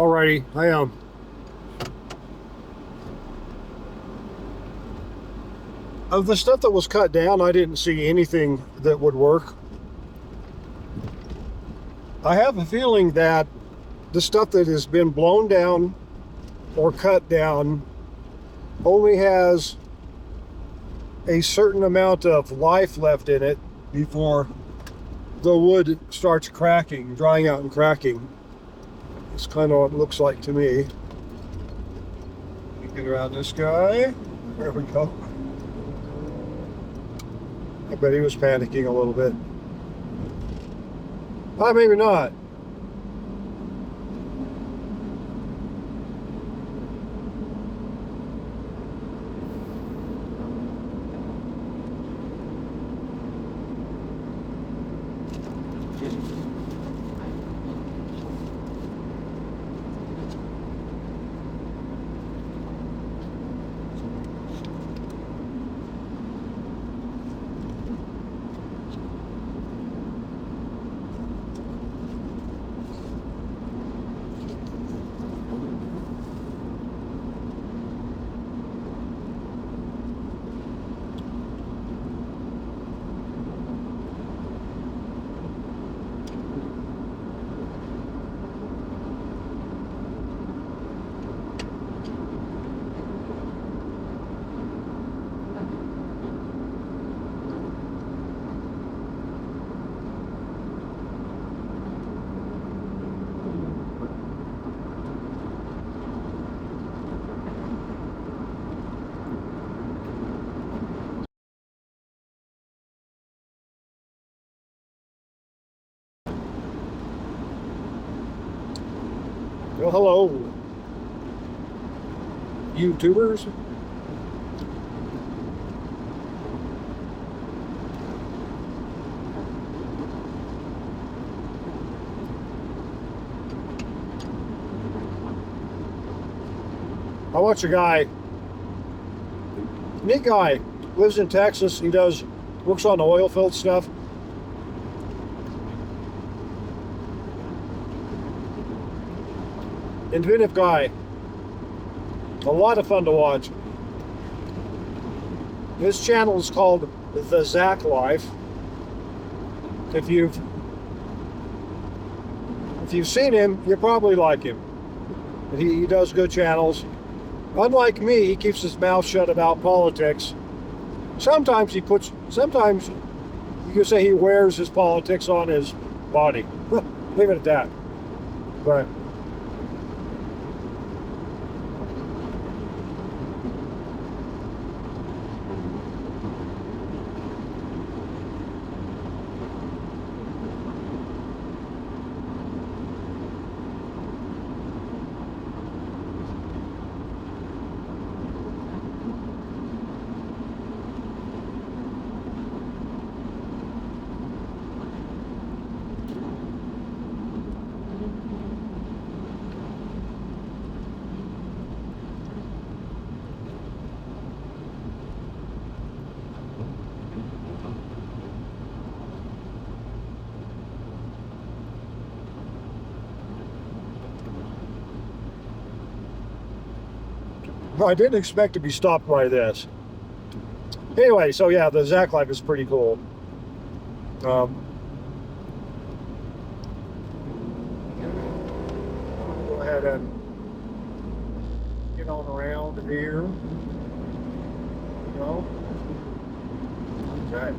Alrighty, I am. Of the stuff that was cut down, I didn't see anything that would work. I have a feeling that the stuff that has been blown down or cut down only has a certain amount of life left in it before the wood starts cracking, drying out and cracking. It's kind of what it looks like to me. Let me get around this guy. There we go. I bet he was panicking a little bit. Maybe not. Well, hello, YouTubers. I watch a guy, neat guy, lives in Texas. He works on the oil field stuff. Inventive guy. A lot of fun to watch. His channel is called The Zach Life. If you've seen him, you probably like him. He does good channels. Unlike me, he keeps his mouth shut about politics. Sometimes you could say he wears his politics on his body. Leave it at that. But I didn't expect to be stopped by this. Anyway, so yeah, the Zach Life is pretty cool. Go ahead and get on around here. No? Okay.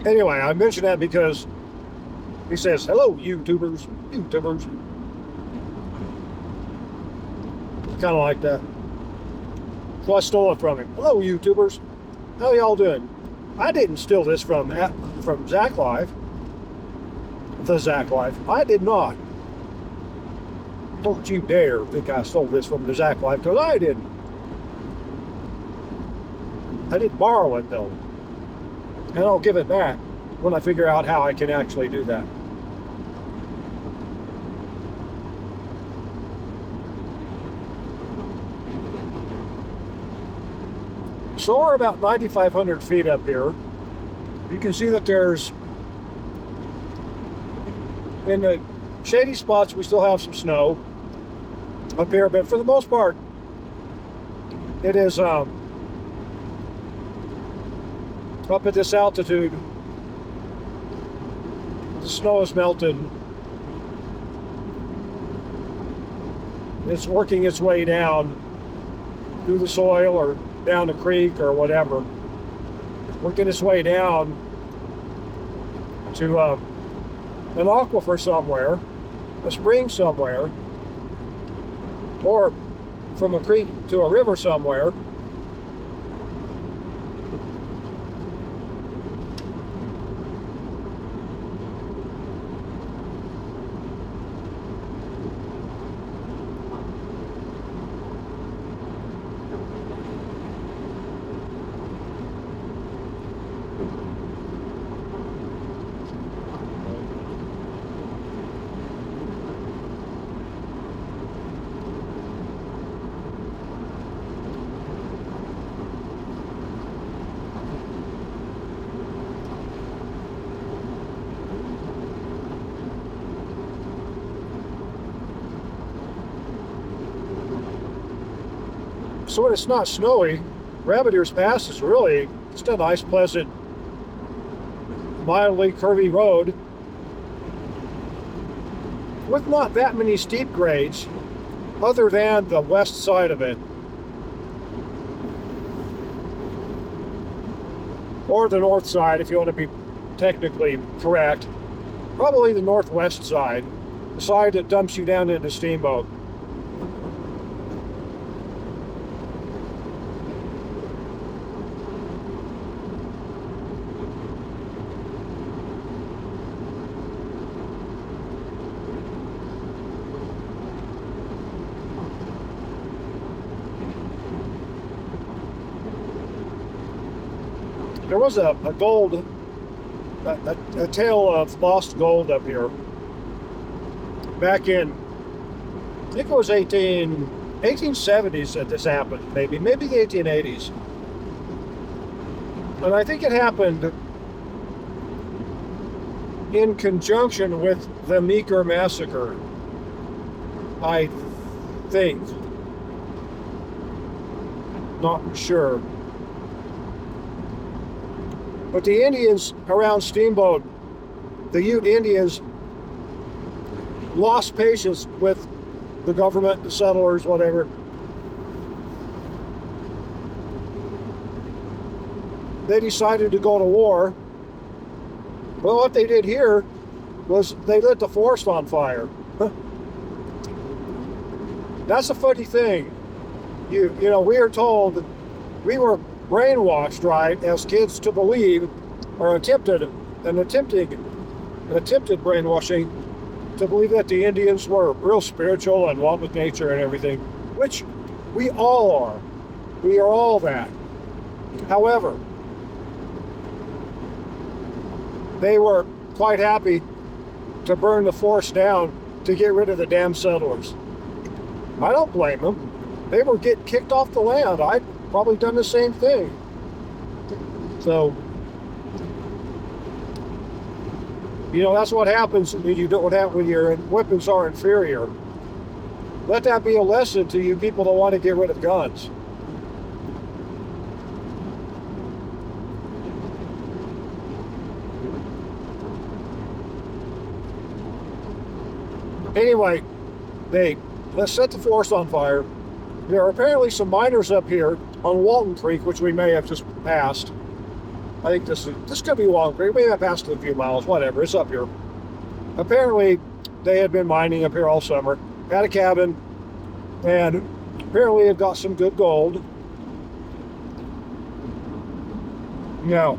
Anyway, I mention that because he says, hello, YouTubers. Kind of like that. So I stole it from him. Hello, YouTubers. How y'all doing? I didn't steal this from Zach Life. The Zach Life. I did not. Don't you dare think I stole this from the Zach Life, because I didn't. I did borrow it, though. And I'll give it back when I figure out how I can actually do that. So we're about 9,500 feet up here. You can see that there's, in the shady spots, we still have some snow up here, but for the most part, it is up at this altitude. The snow is melted. It's working its way down through the soil or down the creek or whatever. Working its way down to an aquifer somewhere, a spring somewhere, or from a creek to a river somewhere. So when it's not snowy, Rabbit Ears Pass is really just a nice, pleasant, mildly curvy road with not that many steep grades other than the west side of it. Or the north side, if you want to be technically correct. Probably the northwest side, the side that dumps you down into Steamboat. There was a tale of lost gold up here back in, I think it was 1870s that this happened, maybe the 1880s. And I think it happened in conjunction with the Meeker Massacre, I think. Not sure. But the Indians around Steamboat, the Ute Indians, lost patience with the government, the settlers, whatever. They decided to go to war. Well, what they did here was they lit the forest on fire. That's a funny thing. You know, we are told, we were brainwashed, right, as kids to believe, or attempted brainwashing, to believe that the Indians were real spiritual and one with nature and everything, which we all are. We are all that. However, they were quite happy to burn the forest down to get rid of the damn settlers. I don't blame them. They were getting kicked off the land. I'd probably done the same thing. So, you know, that's what happens when you don't have, when your weapons are inferior. Let that be a lesson to you people that want to get rid of guns. Anyway, let's set the forest on fire. There are apparently some miners up here on Walton Creek, which we may have just passed. I think this could be Walton Creek. We may have passed it a few miles, whatever, it's up here. Apparently, they had been mining up here all summer, had a cabin, and apparently had got some good gold. Now,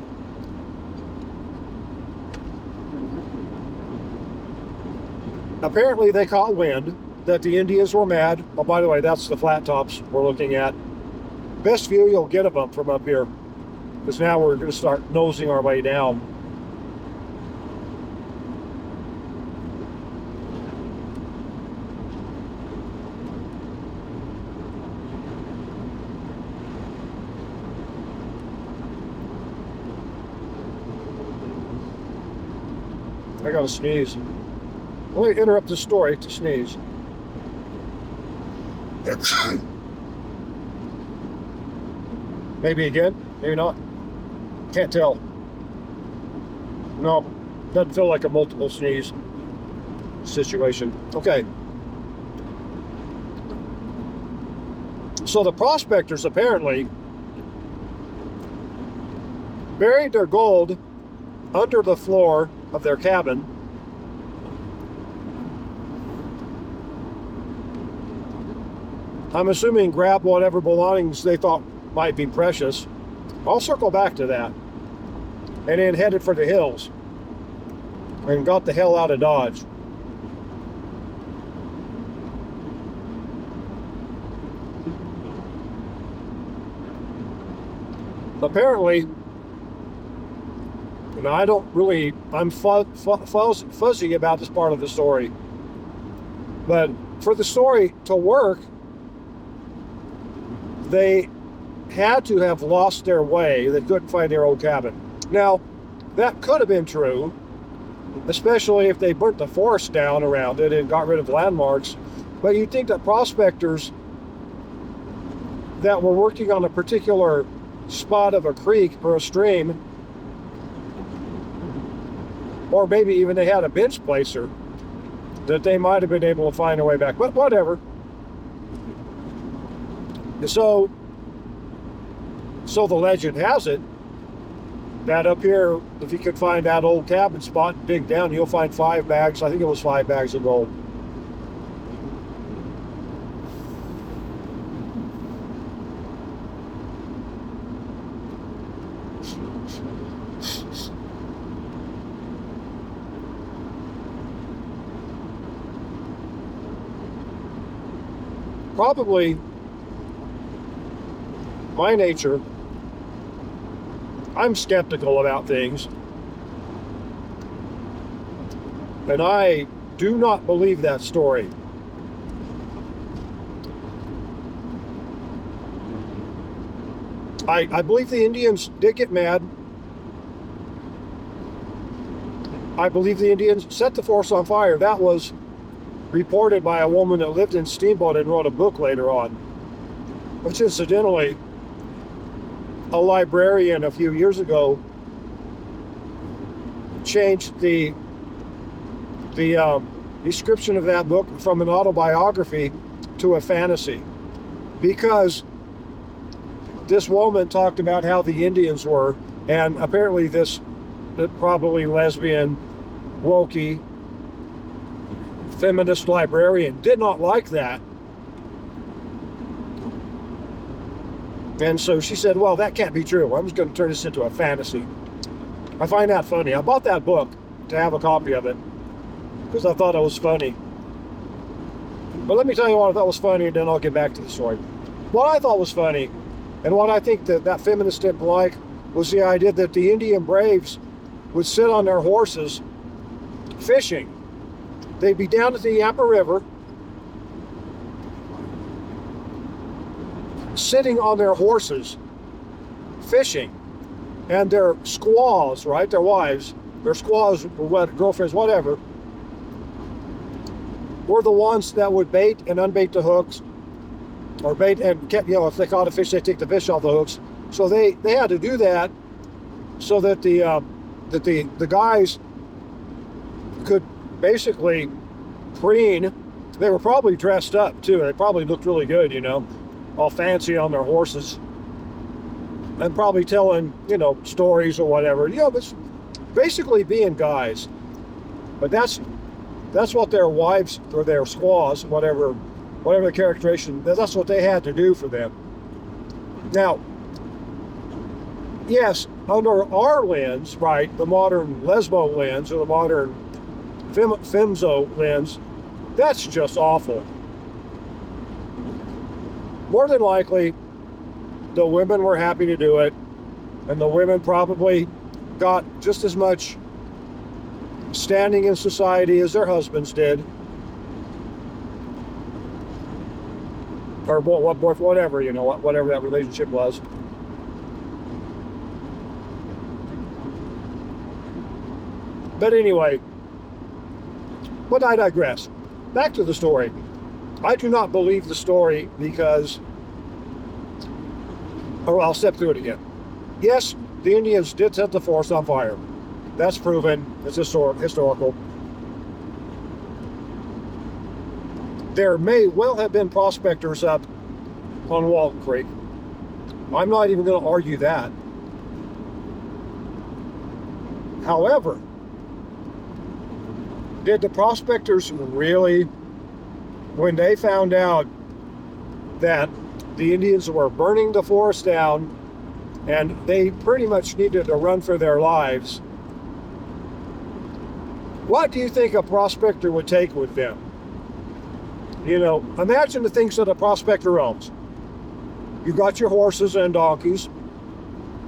apparently they caught wind that the Indians were mad. Oh, by the way, that's the flat tops we're looking at. Best view you'll get of them from up here, because now we're going to start nosing our way down. got to sneeze. Let me interrupt the story to sneeze. Maybe again, maybe not. Can't tell. No, doesn't feel like a multiple sneeze situation. Okay. So the prospectors apparently buried their gold under the floor of their cabin. I'm assuming grabbed whatever belongings they thought might be precious. I'll circle back to that. And then headed for the hills and got the hell out of Dodge. Apparently, and I don't really, I'm fuzzy about this part of the story, but for the story to work, they had to have lost their way. They couldn't find their old cabin. Now, that could have been true, especially if they burnt the forest down around it and got rid of landmarks. But you'd think that prospectors that were working on a particular spot of a creek or a stream, or maybe even they had a bench placer, that they might have been able to find a way back. But whatever. So the legend has it that up here, if you could find that old cabin spot and dig down, you'll find 5 bags. I think it was 5 bags of gold. Probably my nature, I'm skeptical about things, and I do not believe that story. I believe the Indians did get mad. I believe the Indians set the forest on fire. That was reported by a woman that lived in Steamboat and wrote a book later on, which incidentally, a librarian a few years ago changed the description of that book from an autobiography to a fantasy, because this woman talked about how the Indians were, and apparently this probably lesbian, wokey, feminist librarian did not like that. And so she said, well, that can't be true. I'm just going to turn this into a fantasy. I find that funny. I bought that book to have a copy of it because I thought it was funny. But let me tell you what I thought was funny, and then I'll get back to the story. What I thought was funny, and what I think that feminist didn't like, was the idea that the Indian braves would sit on their horses fishing. They'd be down at the Yampa River, sitting on their horses, fishing, and their squaws, right, their wives, their squaws, or girlfriends, whatever, were the ones that would bait and unbait the hooks, or bait and kept, if they caught a fish, they'd take the fish off the hooks. So they had to do that so that the guys could basically preen. They were probably dressed up too. They probably looked really good, all fancy on their horses, and probably telling, stories or whatever. But basically being guys. But that's what their wives or their squaws, whatever the characterization, that's what they had to do for them. Now, yes, under our lens, right, the modern lesbo lens or the modern femzo lens, that's just awful. More than likely, the women were happy to do it, and the women probably got just as much standing in society as their husbands did, or whatever, whatever that relationship was. But anyway, But I digress. Back to the story. I do not believe the story because, or I'll step through it again. Yes, the Indians did set the forest on fire. That's proven. It's historical. There may well have been prospectors up on Walton Creek. I'm not even going to argue that. However, did the prospectors really, when they found out that the Indians were burning the forest down and they pretty much needed to run for their lives, what do you think a prospector would take with them? You know, imagine the things that a prospector owns. You've got your horses and donkeys.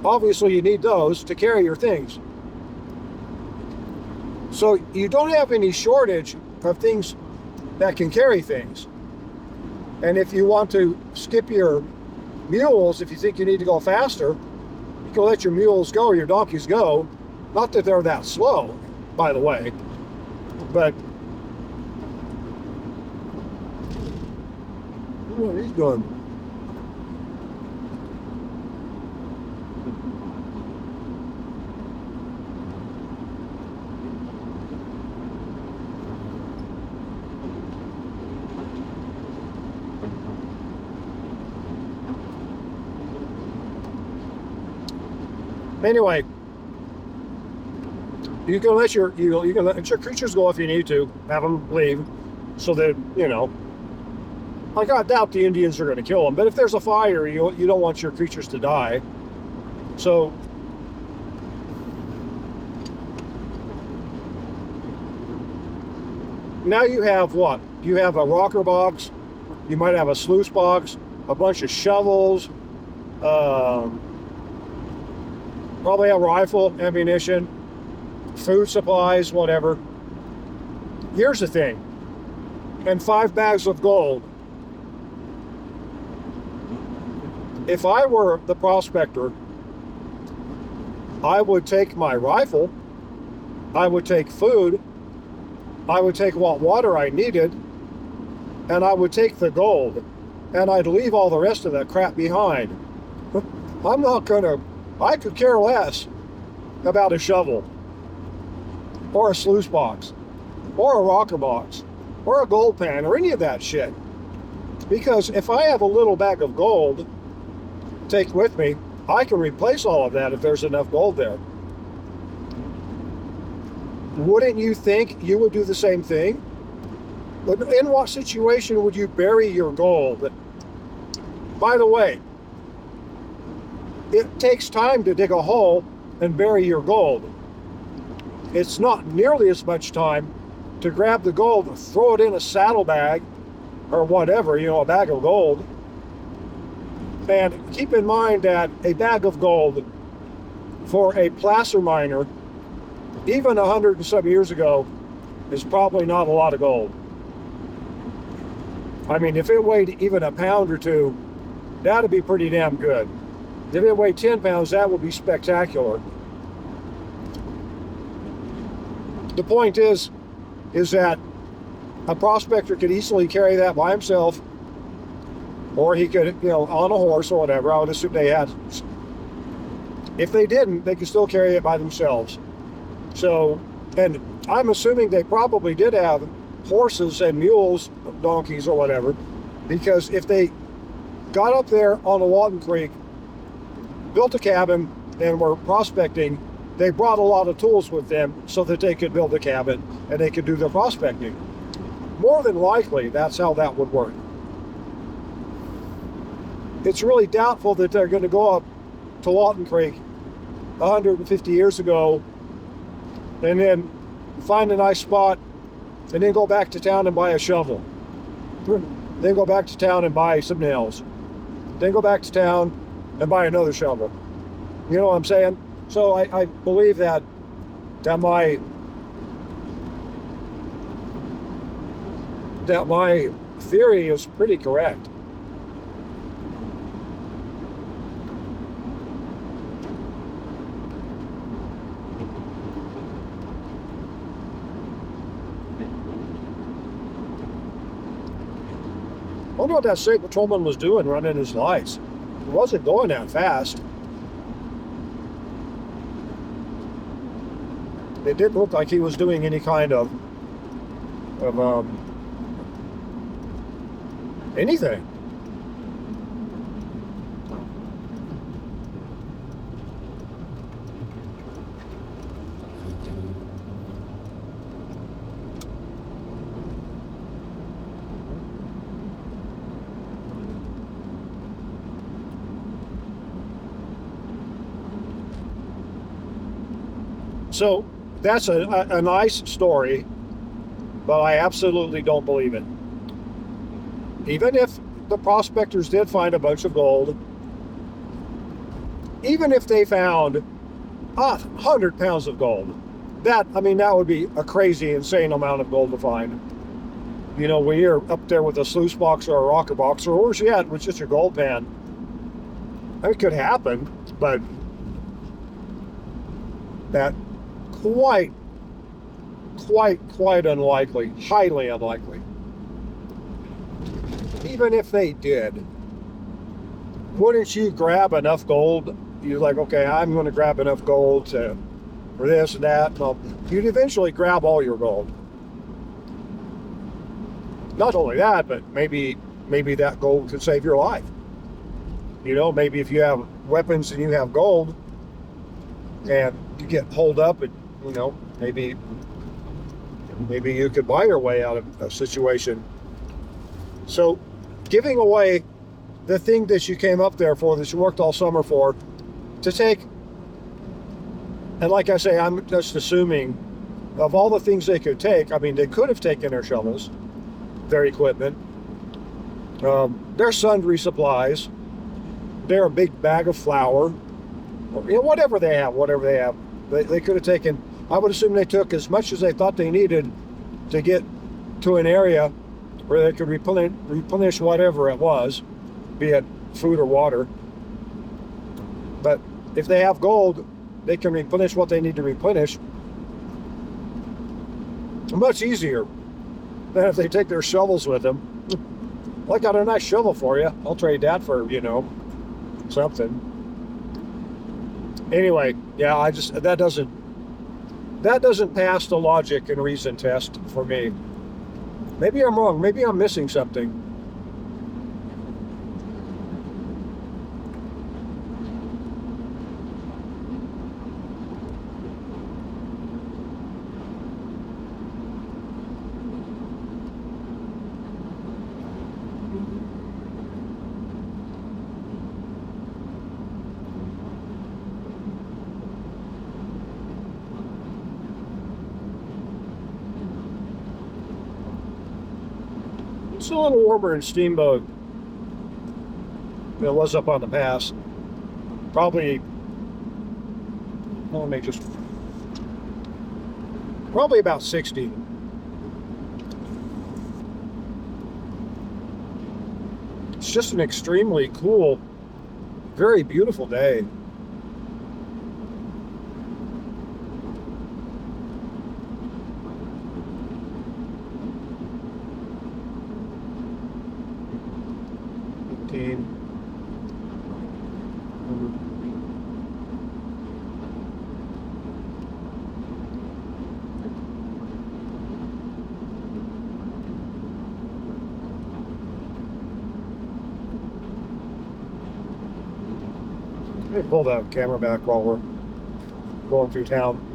Obviously, you need those to carry your things. So you don't have any shortage of things that can carry things. And if you want to skip your mules, if you think you need to go faster, you can let your mules go, your donkeys go. Not that they're that slow, by the way, but what he's doing. Anyway, you can let your creatures go if you need to. Have them leave, so that you know. Like I doubt the Indians are going to kill them, but if there's a fire, you don't want your creatures to die. So now you have what? You have a rocker box. You might have a sluice box, a bunch of shovels. Probably a rifle, ammunition, food supplies, whatever. Here's the thing. And 5 bags of gold. If I were the prospector, I would take my rifle, I would take food, I would take what water I needed, and I would take the gold, and I'd leave all the rest of that crap behind. I'm not gonna, I could care less about a shovel, or a sluice box, or a rocker box, or a gold pan, or any of that shit. Because if I have a little bag of gold to take with me, I can replace all of that if there's enough gold there. Wouldn't you think you would do the same thing? But in what situation would you bury your gold? By the way, it takes time to dig a hole and bury your gold. It's not nearly as much time to grab the gold, throw it in a saddlebag or whatever, you know, a bag of gold. And keep in mind that a bag of gold for a placer miner, even 100 and some years ago, is probably not a lot of gold. I mean, if it weighed even a pound or two, that'd be pretty damn good. If it weighed 10 pounds, that would be spectacular. The point is that a prospector could easily carry that by himself, or he could, you know, on a horse or whatever. I would assume they had. If they didn't, they could still carry it by themselves. So, and I'm assuming they probably did have horses and mules, donkeys or whatever, because if they got up there on the Walton Creek, built a cabin, and were prospecting, they brought a lot of tools with them so that they could build a cabin and they could do their prospecting. More than likely, that's how that would work. It's really doubtful that they're going to go up to Walton Creek 150 years ago and then find a nice spot and then go back to town and buy a shovel. Then go back to town and buy some nails. Then go back to town and buy another shovel. You know what I'm saying? So I believe that my theory is pretty correct. wonder what that state patrolman was doing running his lights. He wasn't going that fast. It didn't look like he was doing any kind of anything. So that's a nice story, but I absolutely don't believe it. Even if the prospectors did find a bunch of gold, even if they found 100 pounds of gold, that would be a crazy, insane amount of gold to find. You know, when you're up there with a sluice box or a rocket box, or worse yet, with just your gold pan, it could happen, but that quite unlikely, highly unlikely. Even if they did, wouldn't you grab enough gold? You're like, okay, I'm going to grab enough gold for this and that. Well, you'd eventually grab all your gold. Not only that, but maybe that gold could save your life. You know, maybe if you have weapons and you have gold, and you get holed up, and you know, maybe you could buy your way out of a situation. So giving away the thing that you came up there for, that you worked all summer for, to take, and like I say, I'm just assuming, of all the things they could take, I mean, they could have taken their shovels, their equipment, their sundry supplies, their big bag of flour, or, you know, whatever they have. They could have taken, I would assume they took as much as they thought they needed to get to an area where they could replenish whatever it was, be it food or water. But if they have gold, they can replenish what they need to replenish much easier than if they take their shovels with them. Well, I got a nice shovel for you. I'll trade that for, you know, something. Anyway, yeah, that doesn't pass the logic and reason test for me. Maybe I'm wrong. Maybe I'm missing something. It's a little warmer in Steamboat than it was up on the pass. Probably about 60. It's just an extremely cool, very beautiful day. Let me pull the camera back while we're going through town.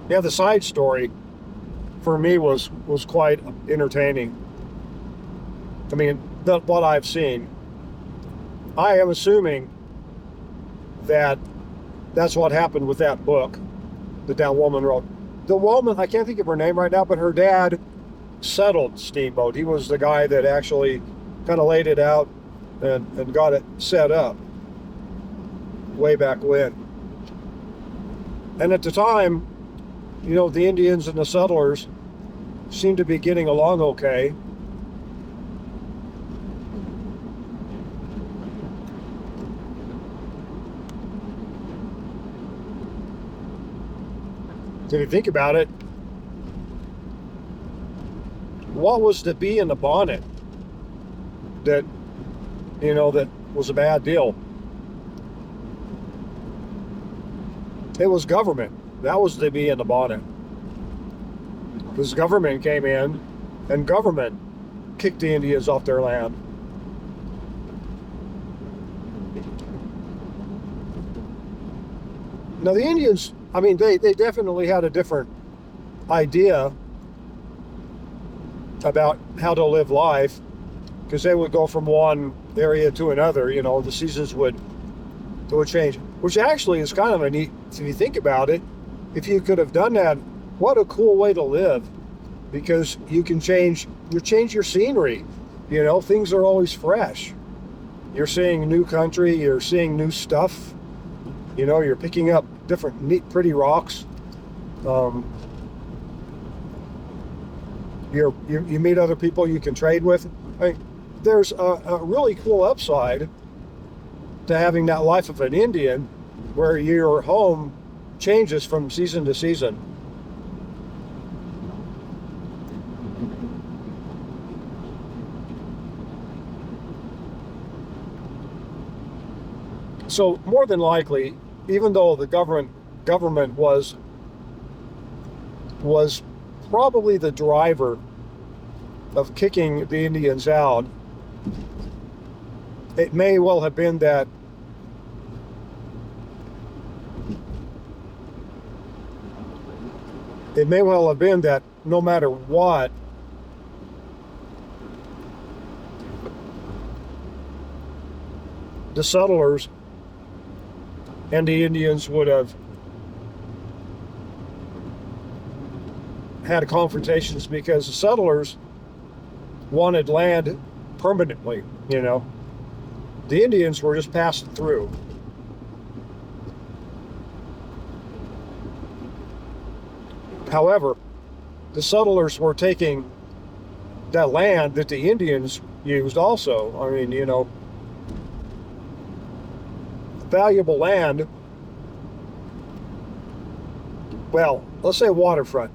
Yeah, the side story for me was quite entertaining. I mean, what I've seen. I am assuming that that's what happened with that book that that woman wrote. The woman, I can't think of her name right now, but her dad settled Steamboat. He was the guy that actually kind of laid it out and got it set up way back when. And at the time, you know, the Indians and the settlers seemed to be getting along okay. If you think about it, what was the bee in the bonnet that, you know, that was a bad deal? It was government. That was the bee in the bonnet. Because government came in and government kicked the Indians off their land. Now the Indians, I mean, they definitely had a different idea about how to live life, because they would go from one area to another. You know, the seasons would change, which actually is kind of a neat, if you think about it. If you could have done that, what a cool way to live, because you can change your scenery. You know, things are always fresh. You're seeing new country, you're seeing new stuff. You know, you're picking up different neat, pretty rocks. You meet other people you can trade with. I mean, there's a really cool upside to having that life of an Indian, where your home changes from season to season. So more than likely, even though the government was probably the driver of kicking the Indians out, it may well have been that no matter what, the settlers and the Indians would have had confrontations, because the settlers wanted land permanently, you know. The Indians were just passing through. However, the settlers were taking that land that the Indians used also. I mean, you know, valuable land. Well, let's say waterfront.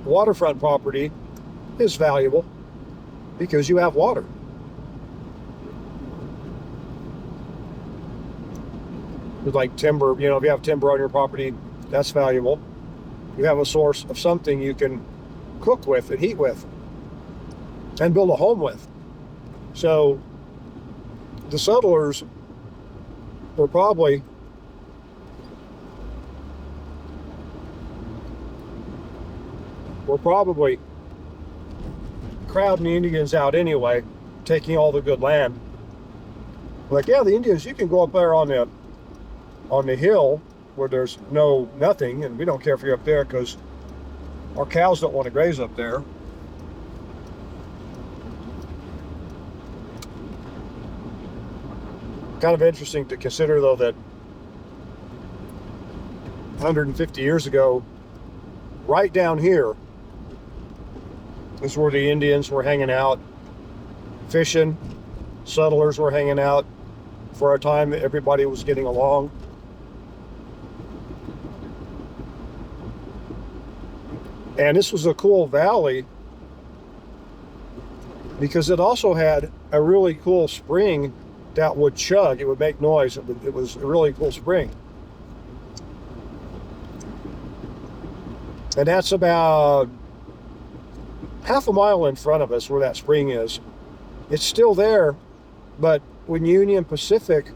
Waterfront property is valuable because you have water. It's like timber, you know, if you have timber on your property, that's valuable. You have a source of something you can cook with and heat with and build a home with. So the settlers were probably crowding the Indians out anyway, taking all the good land. Like, yeah, the Indians, you can go up there on the hill where there's nothing, and we don't care if you're up there because our cows don't want to graze up there. Kind of interesting to consider, though, that 150 years ago, right down here is where the Indians were hanging out, fishing. Settlers were hanging out. For a time, everybody was getting along. And this was a cool valley because it also had a really cool spring that would chug. It would make noise. It was a really cool spring. And that's about half a mile in front of us where that spring is. It's still there, but when Union Pacific,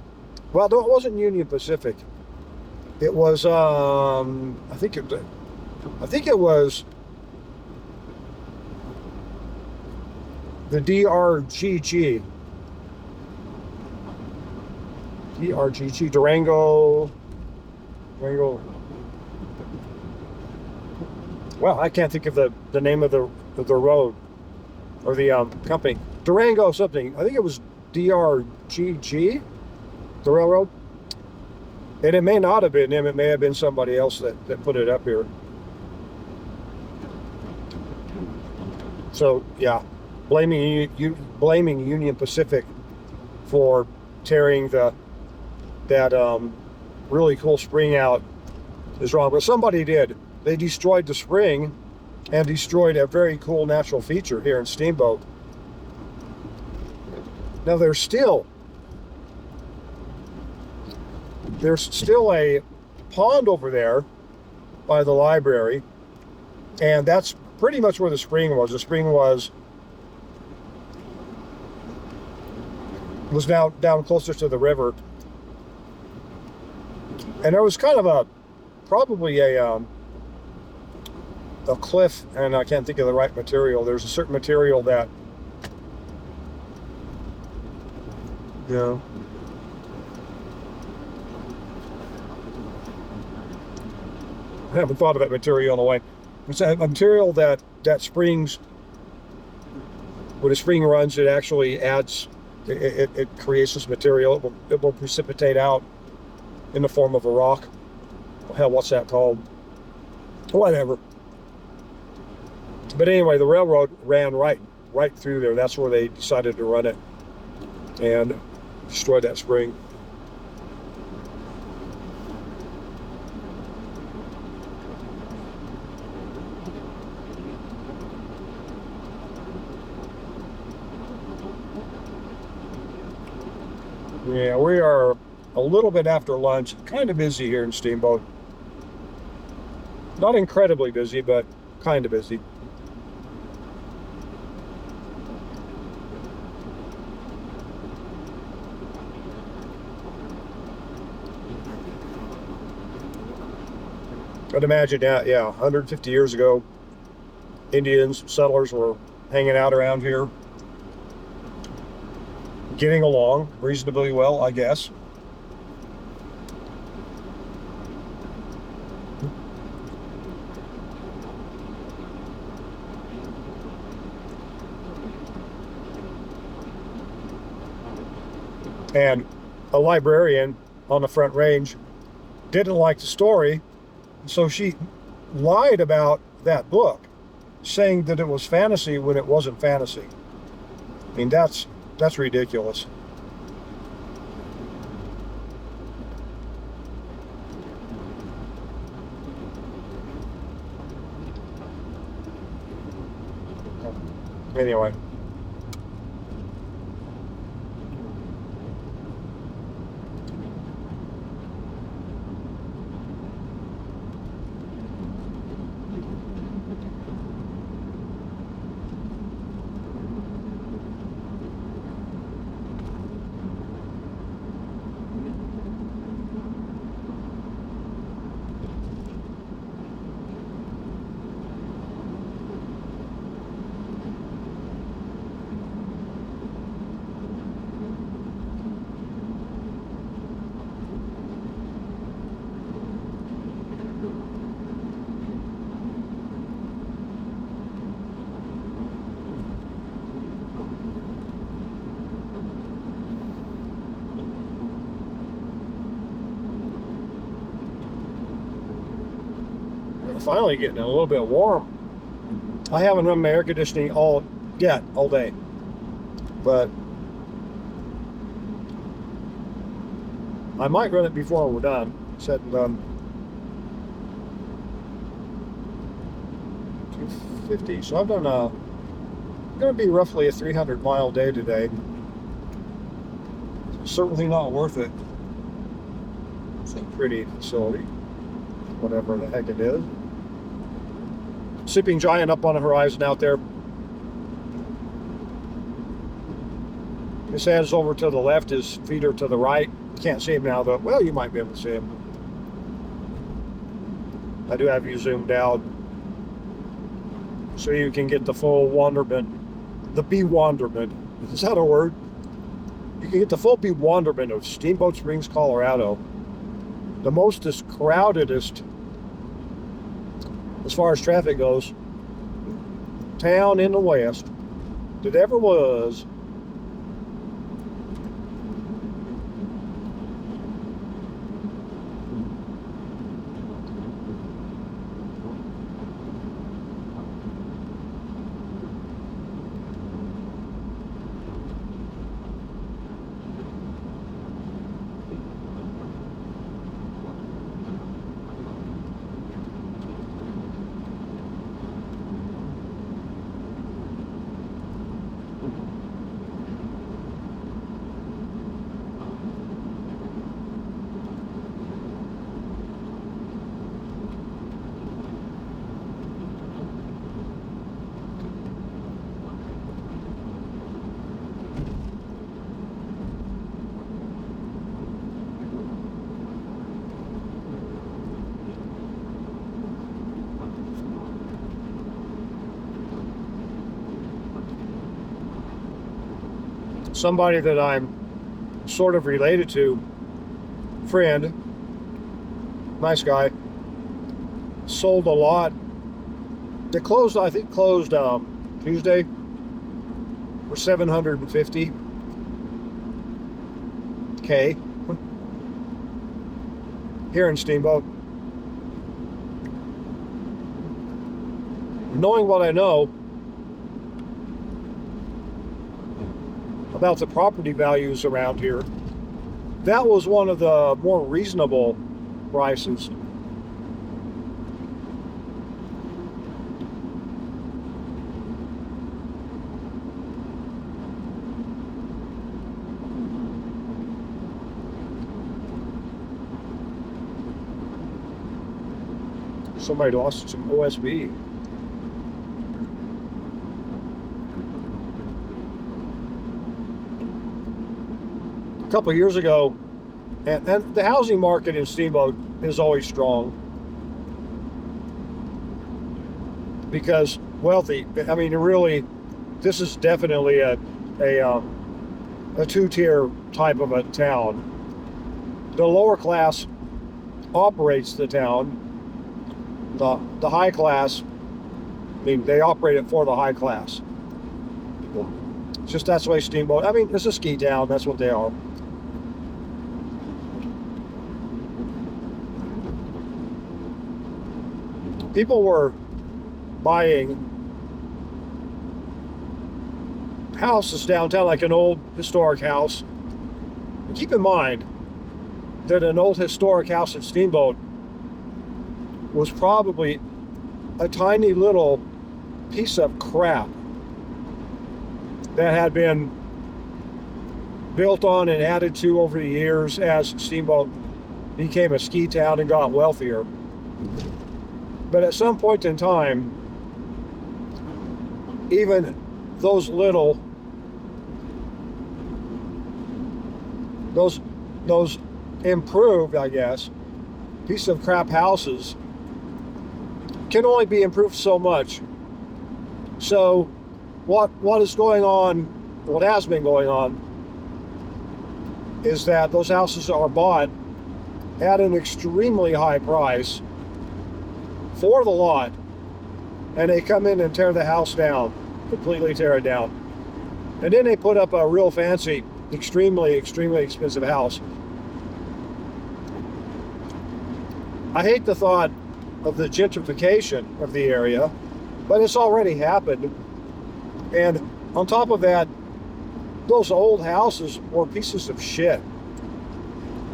well, no, it wasn't Union Pacific. It was I think it was the DRGG, Durango. Well, I can't think of the name of the road or the company. Durango something. I think it was DRGG, the railroad. And it may not have been him. It may have been somebody else that put it up here. So yeah, blaming Union Pacific for tearing that really cool spring out is wrong. But somebody did. They destroyed the spring and destroyed a very cool natural feature here in Steamboat. Now there's still a pond over there by the library, and that's pretty much where the spring was. The spring was now down closer to the river, and there was kind of probably a cliff, and I can't think of the right material. There's a certain material that, you know, I haven't thought of that material in a way. It's a material that springs, when a spring runs, it actually adds, it creates this material. It will precipitate out in the form of a rock. Hell, what's that called? Whatever. But anyway, the railroad ran right through there. That's where they decided to run it and destroy that spring. Yeah, we are a little bit after lunch. Kind of busy here in Steamboat. Not incredibly busy, but kind of busy. I'd imagine that, yeah, 150 years ago, Indians, settlers were hanging out around here, getting along reasonably well, I guess. And a librarian on the Front Range didn't like the story, so she lied about that book, saying that it was fantasy when it wasn't fantasy. I mean, that's ridiculous. Anyway. Finally getting a little bit warm. I haven't run my air conditioning all day, but I might run it before we're done, said and done. 250. So I've done going to be roughly a 300-mile day today. Certainly not worth it. It's a pretty facility, whatever the heck it is. Sleeping giant up on the horizon out there. His head is over to the left, his feet are to the right. Can't see him now, though. Well, you might be able to see him. I do have you zoomed out so you can get the full wonderment, the bewonderment. Is that a word? You can get the full bewonderment of Steamboat Springs, Colorado. The mostest crowdedest, as far as traffic goes, town in the West that ever was. Somebody that I'm sort of related to, friend, nice guy, sold a lot. They closed, I think closed Tuesday for $750K here in Steamboat. Knowing what I know about the property values around here, that was one of the more reasonable prices. Somebody lost some OSB. A couple of years ago, and the housing market in Steamboat is always strong because wealthy. I mean, really, this is definitely a two-tier type of a town. The lower class operates the town. The high class, I mean, they operate it for the high class. It's just that's the way Steamboat. I mean, it's a ski town. That's what they are. People were buying houses downtown, like an old historic house. And keep in mind that an old historic house at Steamboat was probably a tiny little piece of crap that had been built on and added to over the years as Steamboat became a ski town and got wealthier. But at some point in time, even those little, those improved, I guess, piece of crap houses can only be improved so much. So what is going on, what has been going on, is that those houses are bought at an extremely high price for the lot, and they come in and tear the house down, completely tear it down. And then they put up a real fancy, extremely expensive house. I hate the thought of the gentrification of the area, but it's already happened. And on top of that, those old houses were pieces of shit.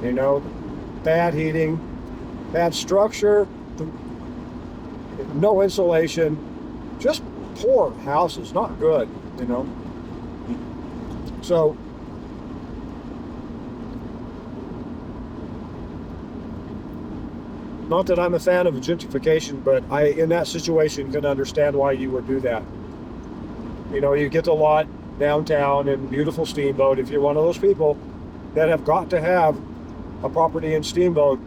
You know, bad heating, bad structure, no insulation, just poor houses, not good, you know. So not that I'm a fan of gentrification, but I, in that situation, can understand why you would do that. You know, you get a lot downtown in beautiful Steamboat. If you're one of those people that have got to have a property in Steamboat,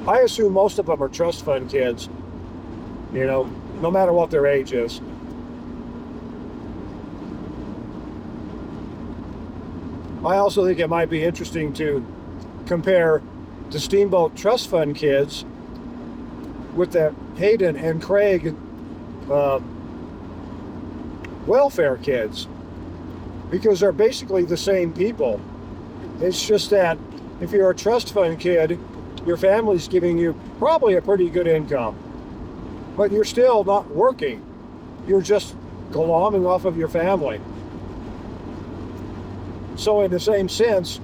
I assume most of them are trust fund kids, you know, no matter what their age is. I also think it might be interesting to compare the Steamboat trust fund kids with the Hayden and Craig welfare kids, because they're basically the same people. It's just that if you're a trust fund kid, your family's giving you probably a pretty good income, but you're still not working. You're just glomming off of your family. So in the same sense,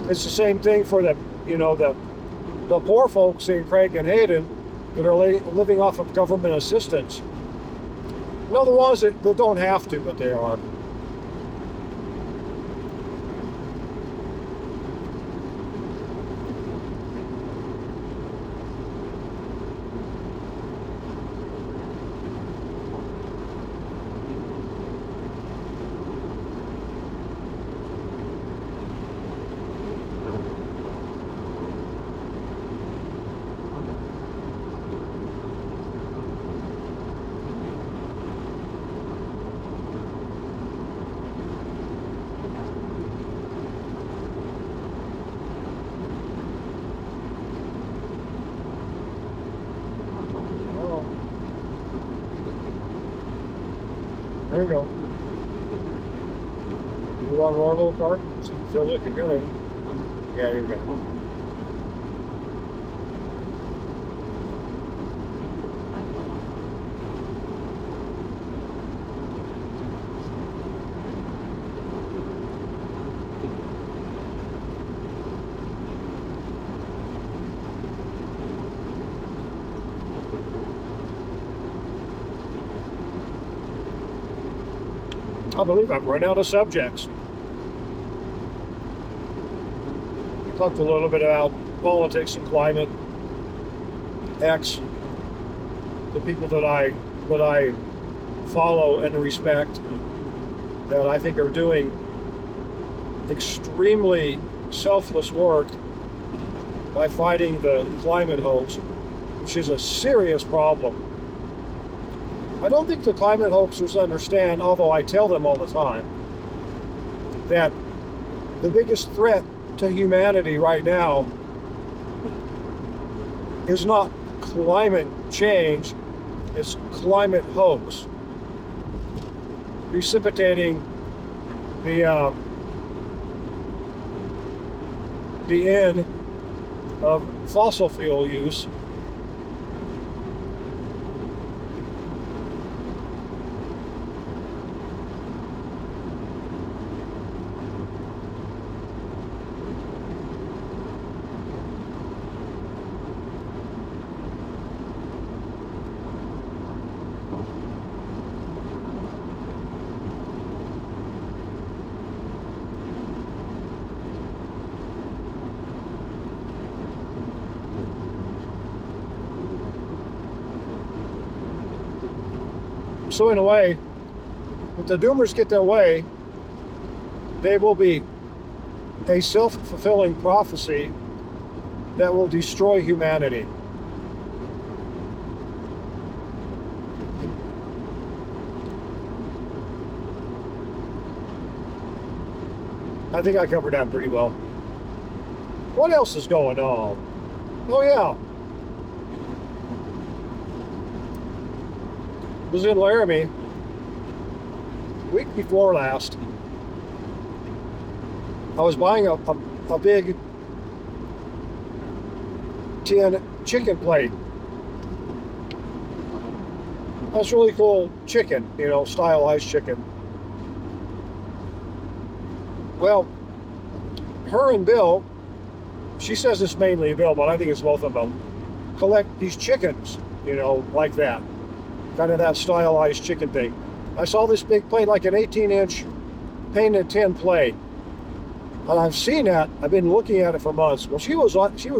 it's the same thing for the, you know, the poor folks in Craig and Hayden that are living off of government assistance. No, the ones that don't have to, but they are. There you go. You want to run a little car? Still looking good. Yeah, you're good. I believe I've run out of subjects. We talked a little bit about politics and climate, X, the people that I follow and respect, that I think are doing extremely selfless work by fighting the climate hoax, which is a serious problem. I don't think the climate hoaxers understand, although I tell them all the time, that the biggest threat to humanity right now is not climate change, it's climate hoax. Precipitating the end of fossil fuel use. So in a way, if the doomers get their way, they will be a self-fulfilling prophecy that will destroy humanity. I think I covered that pretty well. What else is going on? Oh yeah. Was in Laramie week before last. I was buying a big tin chicken plate. That's really cool chicken, you know, stylized chicken. Well, her and Bill, she says it's mainly Bill, but I think it's both of them, collect these chickens, you know, like that. Kind of that stylized chicken thing. I saw this big plate, like an 18-inch painted tin plate. And I've seen that. I've been looking at it for months. Well, she was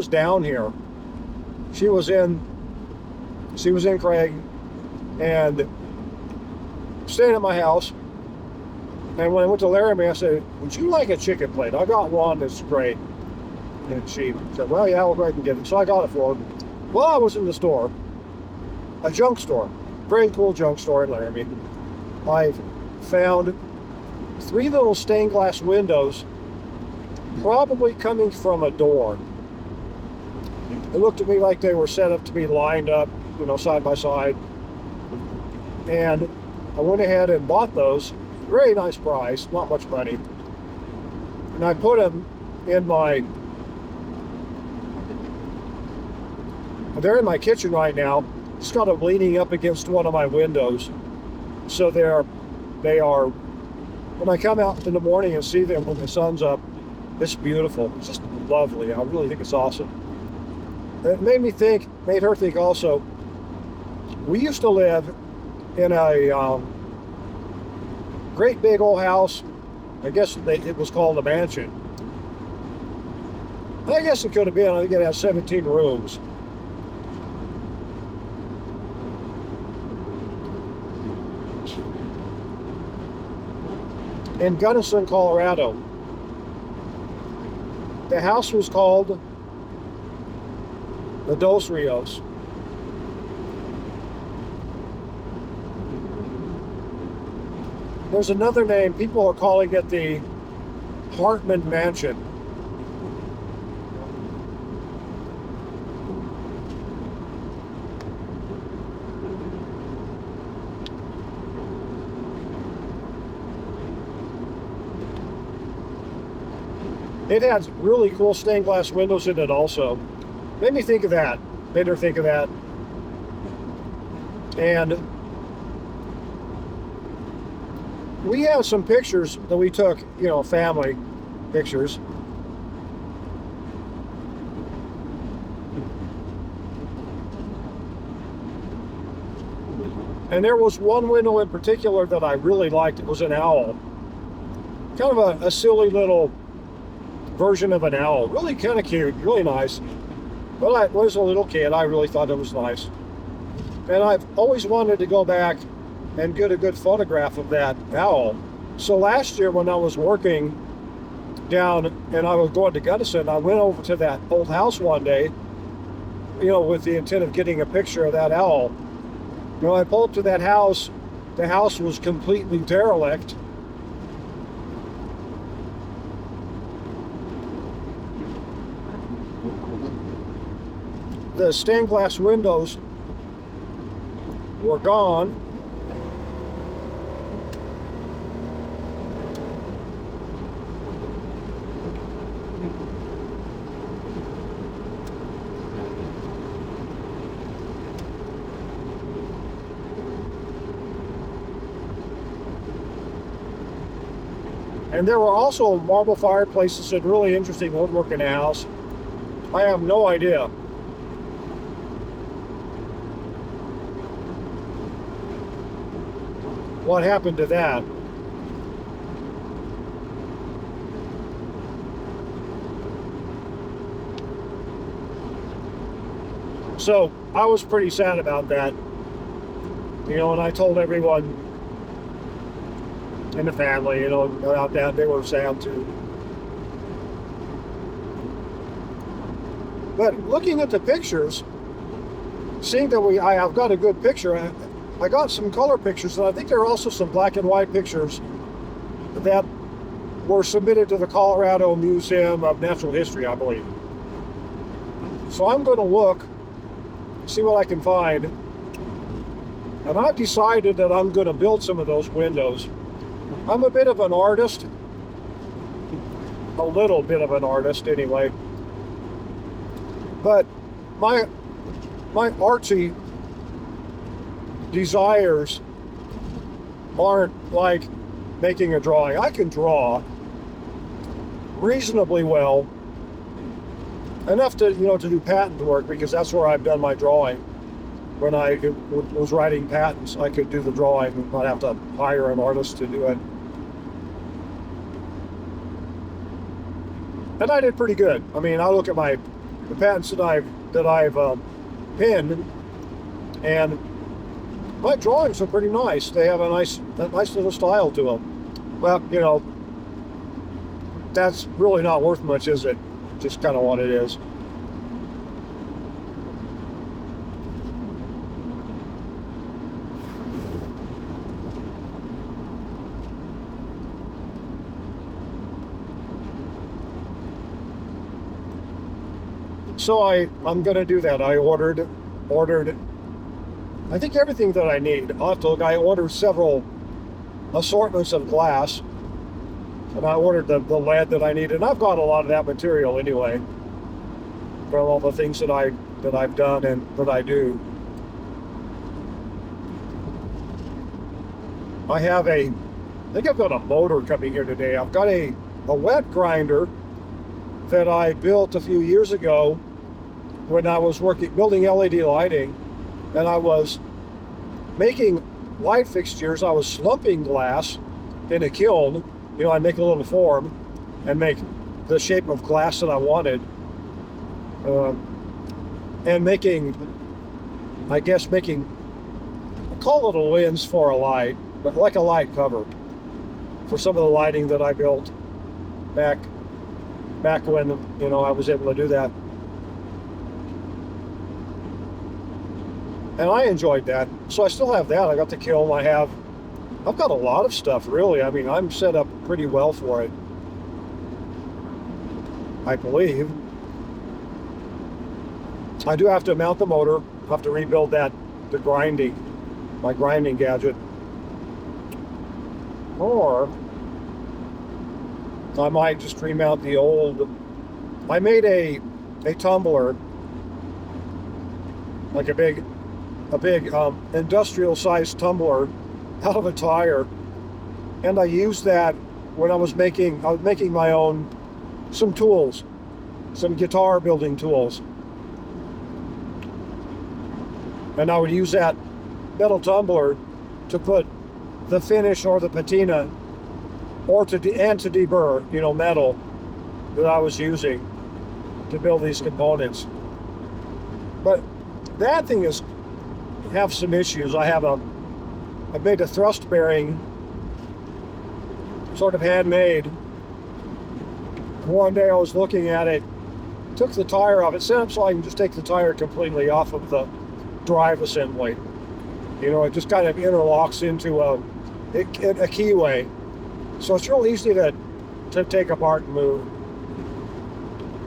down here. She was in Craig and staying at my house. And when I went to Laramie, I said, would you like a chicken plate? I got one that's great. And she said, well, yeah, I'll go ahead and get it. So I got it for her. Well, I was in the store, a junk store, very cool junk store in Laramie. I found 3 little stained glass windows, probably coming from a door. It looked to me like they were set up to be lined up, you know, side by side. And I went ahead and bought those. Very nice price, not much money. And I put them in they're in my kitchen right now. Just got them leaning up against one of my windows. So they are, when I come out in the morning and see them when the sun's up, it's beautiful. It's just lovely. I really think it's awesome. It made her think also, we used to live in a great big old house. I guess it was called a mansion. I guess it could have been. I think it had 17 rooms. In Gunnison, Colorado. The house was called the Dos Rios. There's another name. People are calling it the Hartman Mansion. It has really cool stained glass windows in it also. Made me think of that. Made her think of that. And we have some pictures that we took, you know, family pictures. And there was one window in particular that I really liked. It was an owl. Kind of a silly little version of an owl. Really kind of cute, really nice. But I was a little kid, I really thought it was nice. And I've always wanted to go back and get a good photograph of that owl. So last year when I was working down and I was going to Gunnison, I went over to that old house one day, you know, with the intent of getting a picture of that owl. When I pulled up to that house, the house was completely derelict. The stained glass windows were gone. And there were also marble fireplaces and really interesting woodwork in the house. I have no idea. What happened to that? So I was pretty sad about that. You know, and I told everyone in the family, you know, about that, they were sad too. But looking at the pictures, seeing that I've got a good picture, I got some color pictures, and I think there are also some black and white pictures that were submitted to the Colorado Museum of Natural History, I believe. So I'm going to look, see what I can find. And I've decided that I'm going to build some of those windows. I'm a bit of an artist. A little bit of an artist, anyway. But my artsy desires aren't like making a drawing. I can draw reasonably well, enough to, you know, to do patent work, because that's where I've done my drawing. When I was writing patents, I could do the drawing and not have to hire an artist to do it. And I did pretty good. I mean, I look at the patents that I've pinned, and my drawings are pretty nice. They have a nice little style to them. well, you know, that's really not worth much, is it? Just kind of what it is. So I'm gonna do that. I ordered I think everything that I need. I'll have to look. I ordered several assortments of glass, and I ordered the lead that I need, and I've got a lot of that material anyway from all the things that I've done and that I do. I think I've got a motor coming here today. I've got a wet grinder that I built a few years ago when I was building LED lighting, and I was making light fixtures. I was slumping glass in a kiln. You know, I make a little form and make the shape of glass that I wanted, and I call it a lens for a light, but like a light cover for some of the lighting that I built back when, you know, I was able to do that. And I enjoyed that. So I still have that. I got the kiln. I've got a lot of stuff, really. I mean, I'm set up pretty well for it, I believe. I do have to mount the motor. I have to rebuild my grinding gadget. Or I might just remount the old. I made a tumbler, like a big industrial sized tumbler out of a tire, and I used that when I was making my own some tools, some guitar building tools, and I would use that metal tumbler to put the finish or the patina or to deburr, you know, metal that I was using to build these components. But that thing have some issues. I made a thrust bearing, sort of handmade. One day I was looking at it, took the tire off. It set up so I can just take the tire completely off of the drive assembly. You know, it just kind of interlocks into a keyway. So it's real easy to take apart and move.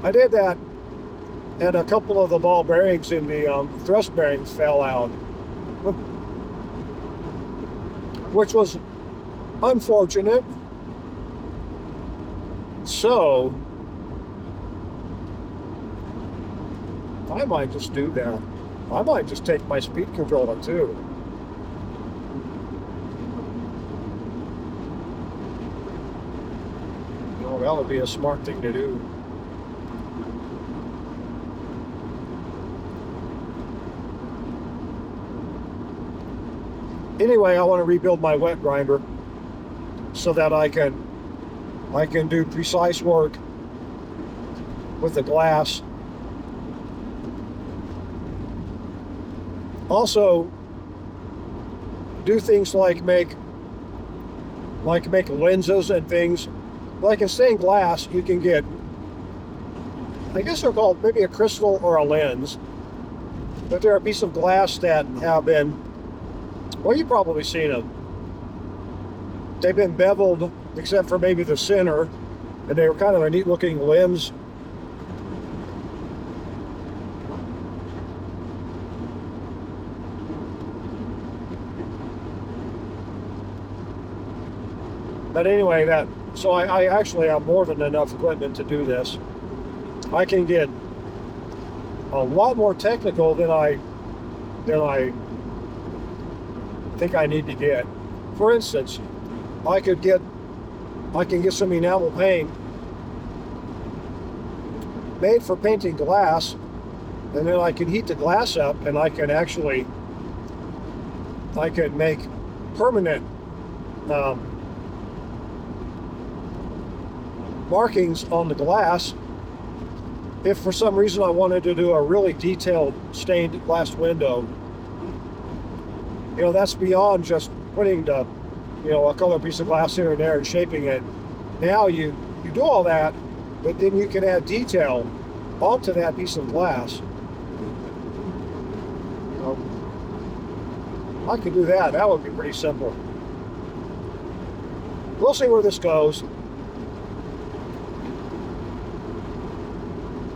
I did that, and a couple of the ball bearings in the thrust bearings fell out, which was unfortunate. So I might just do that. I might just take my speed controller too. Oh, that would be a smart thing to do. Anyway, I want to rebuild my wet grinder so that I can do precise work with the glass. Also, do things like make lenses and things. Like in stained glass, you can get, I guess they're called maybe a crystal or a lens, but there are pieces of glass that have been, well, you've probably seen them. They've been beveled, except for maybe the center, and they were kind of a neat looking lens. But anyway, so I actually have more than enough equipment to do this. I can get a lot more technical than I think I need to get. For instance, I can get some enamel paint made for painting glass, and then I can heat the glass up, and I can make permanent markings on the glass. If for some reason I wanted to do a really detailed stained glass window, you know, that's beyond just putting the a color piece of glass here and there and shaping it. Now you do all that, but then you can add detail onto that piece of glass. I could do that. That would be pretty simple. We'll see where this goes.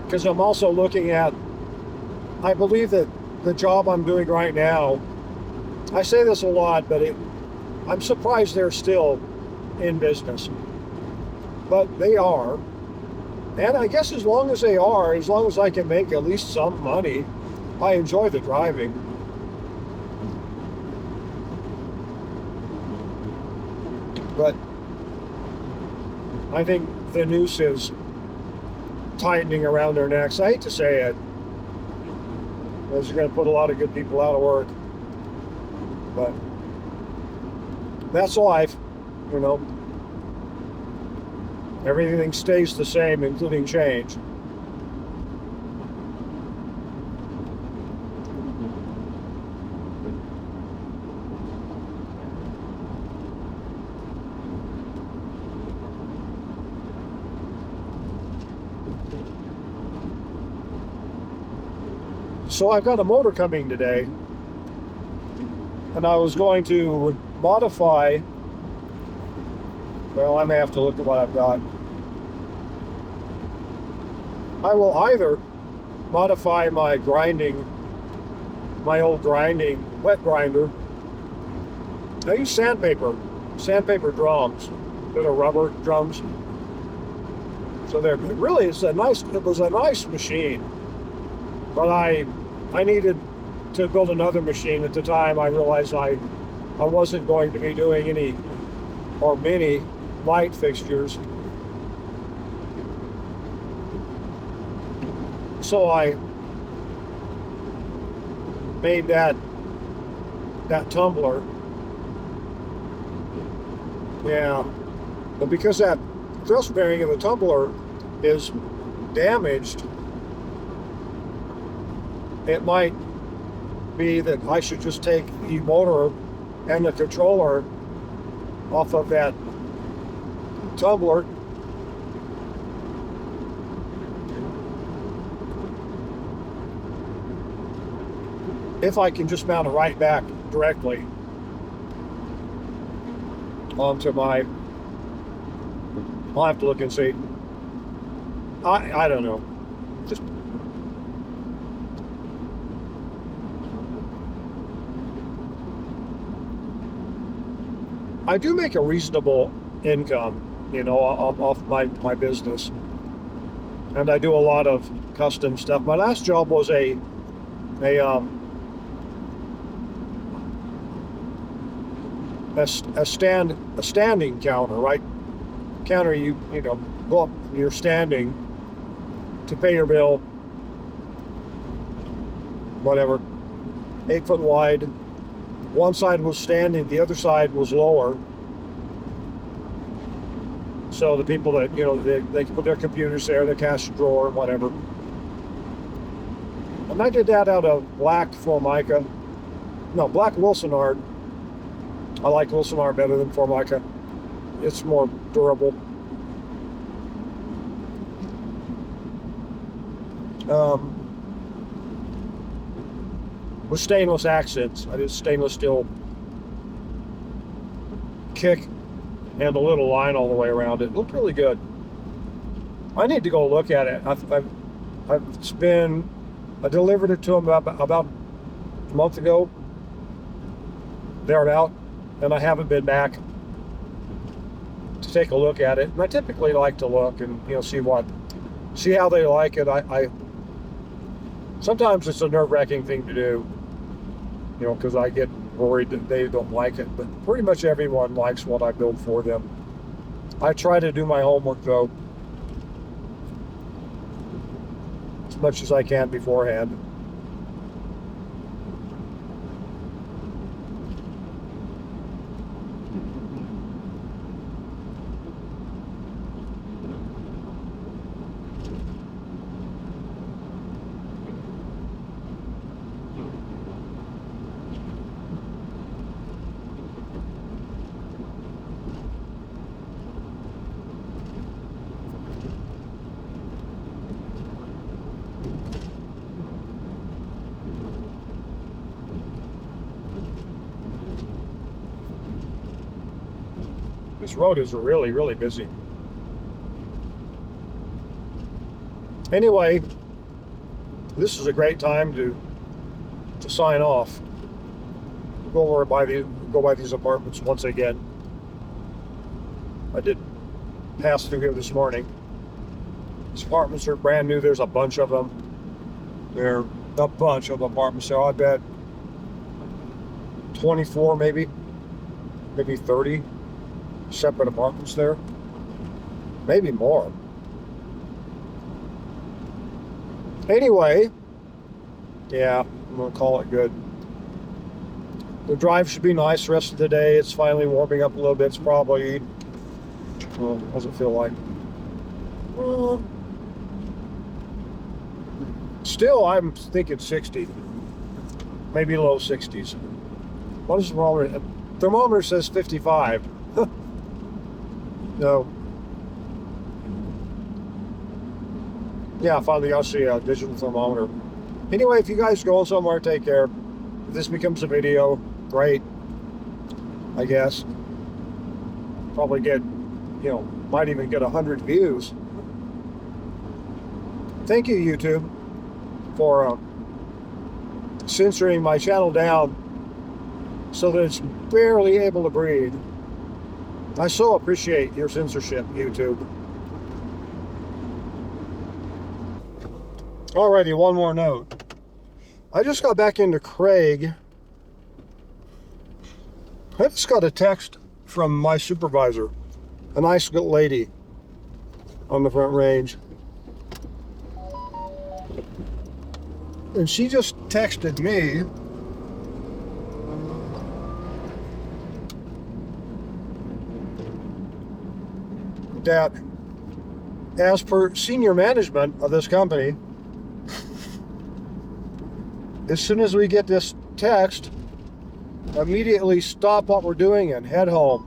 Because I'm also looking at, I believe that the job I'm doing right now, I say this a lot, but I'm surprised they're still in business. But they are. And I guess as long as they are, as long as I can make at least some money, I enjoy the driving. But I think the noose is tightening around their necks. I hate to say it, because you're going to put a lot of good people out of work. But that's life, Everything stays the same, including change. So I've got a motor coming today, and I was going to modify, well, I may have to look at what I've got. I will either modify my old grinding wet grinder. I use sandpaper drums, little rubber drums. So it was a nice machine, but I needed to build another machine. At the time, I realized I wasn't going to be doing any or many light fixtures. So I made that tumbler. Yeah, but because that thrust bearing of the tumbler is damaged, it might be that I should just take the motor and the controller off of that tumbler if I can just mount it right back directly onto my, I'll have to look and see. I don't know. Just I do make a reasonable income, off my business. And I do a lot of custom stuff. My last job was a standing counter, right? Counter, you go up, you're standing to pay your bill, whatever, 8 foot wide. One side was standing, the other side was lower. So the people that, they can put their computers there, their cash drawer, whatever. And I did that out of black Formica. No, black Wilson art. I like Wilson art better than Formica. It's more durable. With stainless accents. I did stainless steel kick and a little line all the way around it. It looked really good. I need to go look at it. I delivered it to them about a month ago, thereabout, and I haven't been back to take a look at it. And I typically like to look and see how they like it. I sometimes it's a nerve-wracking thing to do, because I get worried that they don't like it. But pretty much everyone likes what I build for them. I try to do my homework though, as much as I can beforehand. This road is really, really busy. Anyway, this is a great time to sign off. Go by these apartments once again. I did pass through here this morning. These apartments are brand new. There's a bunch of them. There are a bunch of apartments there. I bet 24, maybe 30 separate apartments there. Maybe more. Anyway, yeah, I'm gonna call it good. The drive should be nice the rest of the day. It's finally warming up a little bit. It's probably, well, what does it feel like? Still, I'm thinking 60, maybe low 60s. What is the thermometer? Thermometer says 55. No. Yeah, finally I'll see a digital thermometer. Anyway, if you guys go somewhere, take care. If this becomes a video, great. I guess. Probably get, might even get 100 views. Thank you, YouTube, for censoring my channel down so that it's barely able to breathe. I so appreciate your censorship, YouTube. Alrighty, one more note. I just got back into Craig. I just got a text from my supervisor, a nice good lady on the Front Range. And she just texted me that as per senior management of this company, as soon as we get this text, immediately stop what we're doing and head home.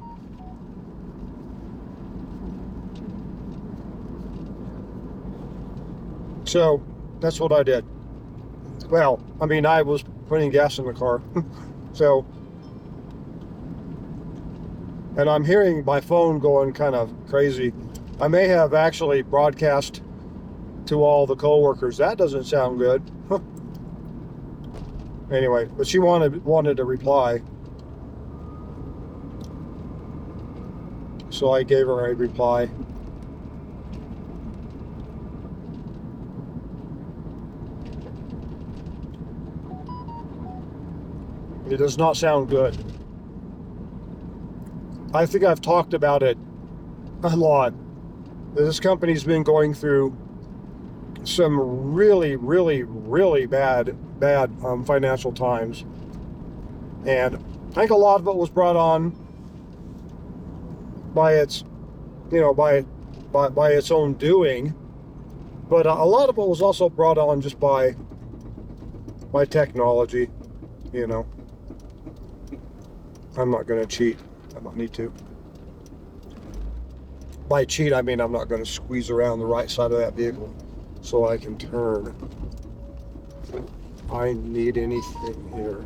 So that's what I did. Well, I mean, I was putting gas in the car. So, and I'm hearing my phone going kind of crazy. I may have actually broadcast to all the coworkers. That doesn't sound good. Anyway, but she wanted a reply. So I gave her a reply. It does not sound good. I think I've talked about it a lot. This company's been going through some really, really, really bad financial times, and I think a lot of it was brought on by its, by its own doing, but a lot of it was also brought on just by technology. I'm not going to cheat. I don't need to. By cheat, I mean I'm not going to squeeze around the right side of that vehicle so I can turn. I need anything here.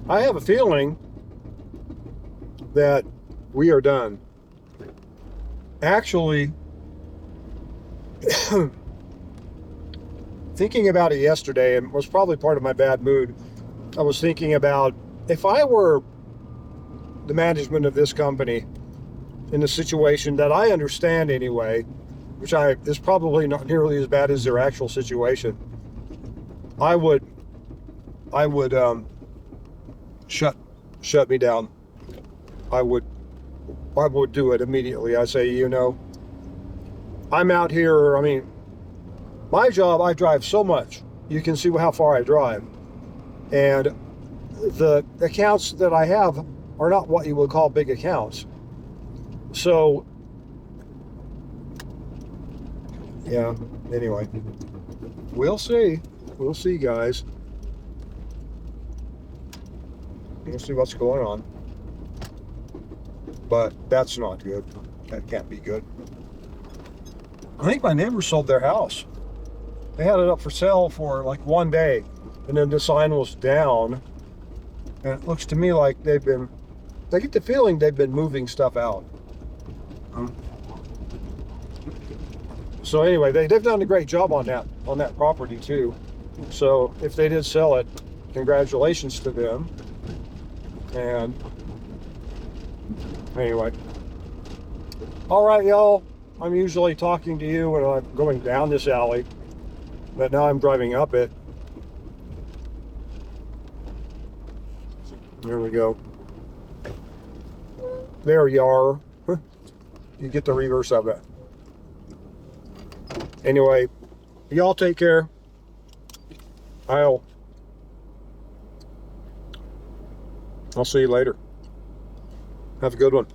I have a feeling that we are done. Actually, thinking about it yesterday, and was probably part of my bad mood, I was thinking about if I were the management of this company in a situation that I understand anyway, which is probably not nearly as bad as their actual situation, I would shut me down. I would do it immediately. I say, I'm out here. I mean, my job, I drive so much. You can see how far I drive. And the accounts that I have are not what you would call big accounts. So, yeah, anyway, we'll see. We'll see, guys. We'll see what's going on. but that's not good. That can't be good. I think my neighbor sold their house. They had it up for sale for like one day, and then the sign was down. And it looks to me like I get the feeling they've been moving stuff out. So anyway, they've done a great job on that property too. So if they did sell it, congratulations to them. And anyway, all right, y'all. I'm usually talking to you when I'm going down this alley, but now I'm driving up it. There we go. There you are. You get the reverse of it. Anyway, y'all take care. I'll see you later. Have a good one.